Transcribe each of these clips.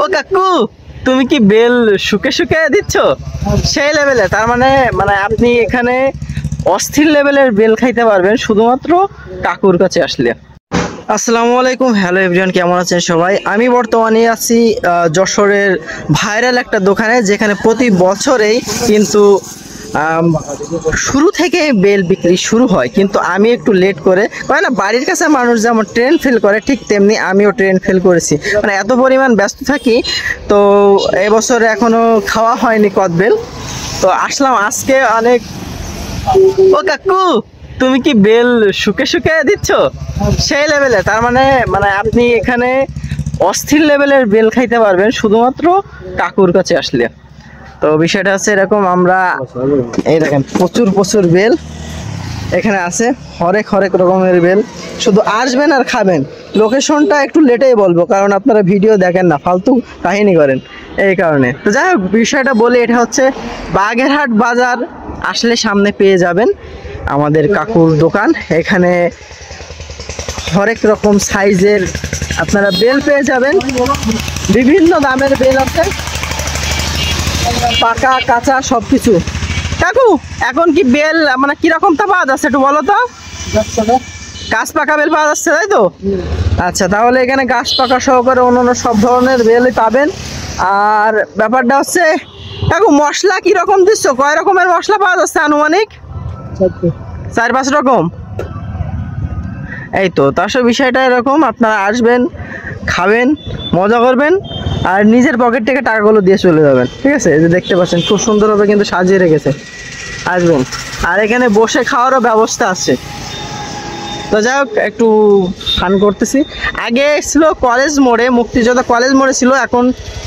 ও কাকু, তুমি কি বেল শুকে শুকে দিচ্ছ সেই লেভেলে? তার মানে মানে আপনি এখানে অস্থির লেভেলের বেল খাইতে পারবেন শুধুমাত্র কাকুর কাছে আসলে। আসসালামু আলাইকুম, হ্যালো এভরিওয়ান, কেমন আছেন সবাই? আমি বর্তমানে আছি যশোরের ভাইরাল একটা দোকানে, যেখানে প্রতি বছরেই কিন্তু শুরু থেকে বেল বিক্রি শুরু হয়, কিন্তু আমি একটু লেট করে, হয় না বাড়ির কাছে মানুষ যেমন ট্রেন ফেল করে, ঠিক তেমনি আমিও ট্রেন ফেল করেছি। মানে এত পরিমাণ ব্যস্ত থাকি, তো এবছরে এখনো খাওয়া হয়নি কদবেল, তো আসলাম আজকে অনেক। ও কাকু, তুমি কি বেল শুকে শুকে দিচ্ছ সেই লেভেলে? তার মানে মানে আপনি এখানে অস্থির লেভেলের বেল খাইতে পারবেন শুধুমাত্র কাকুর কাছে আসলে। তো বিষয়টা হচ্ছে এরকম, আমরা এই দেখেন প্রচুর প্রচুর বেল এখানে আছে, হরেক হরেক রকমের বেল। শুধু আসবেন আর খাবেন। লোকেশনটা একটু লেটেই বলবো, কারণ আপনারা ভিডিও দেখেন না, ফালতু কাহিনী করেন এই কারণে। তো যাই হোক, বিষয়টা বলি, এটা হচ্ছে বাগেরহাট বাজার আসলে সামনে পেয়ে যাবেন আমাদের কাকুর দোকান। এখানে হরেক রকম সাইজের আপনারা বেল পেয়ে যাবেন, বিভিন্ন দামের বেল আছে, পাকা কাঁচা সবকিছু। কাকু, এখন কি বেল মানে কিরকম তা পাওয়া যাচ্ছে একটু বলো তো? গাছ পাকা বেল পাওয়া যাচ্ছে, তাই তো? আচ্ছা, তাহলে এখানে গাছ পাকা সহকারে অন্যান্য সব ধরনের বেলই পাবেন। আর ব্যাপারটা হচ্ছে কাকু, মশলা কিরকম দিচ্ছ? কয় রকমের মশলা পাওয়া যাচ্ছে আনুমানিক? 4-5 রকম। এই তো, তার বিষয়টা এরকম, আপনারা আসবেন, খাবেন, মজা করবেন, আর নিজের পকেট থেকে টাকাগুলো দিয়ে চলে যাবেন। ঠিক আছে, এই যে দেখতে পাচ্ছেন খুব সুন্দরভাবে কিন্তু সাজিয়ে রেখেছে, আসবেন। আর এখানে বসে খাওয়ারও ব্যবস্থা আছে। তো যাই হোক, একটু ফান করতেছি। আগে ছিল কলেজ মোড়ে, মুক্তিযোদ্ধা কলেজ মোড়ে ছিল, এখন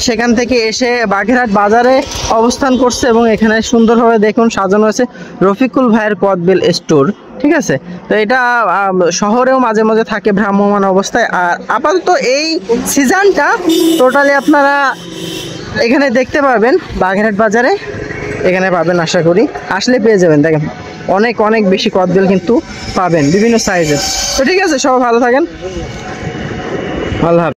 সেখান থেকে এসে বাগেরহাট বাজারে অবস্থান করছে, এবং এখানে সুন্দরভাবে দেখুন সাজানো আছে রফিকুল ভাইয়ের কদবেল স্টোর। ঠিক আছে, তো এটা শহরেও মাঝে মাঝে থাকে ভ্রাম্যমাণ অবস্থায়। আর আপাতত এই সিজনটা টোটালি আপনারা এখানে দেখতে পারবেন বাগেরহাট বাজারে, এখানে পাবেন, আশা করি আসলে পেয়ে যাবেন। দেখেন অনেক অনেক বেশি কদবেল কিন্তু পাবেন বিভিন্ন সাইজের। তো ঠিক আছে, সবাই ভালো থাকেন, আল্লাহ হাফেজ।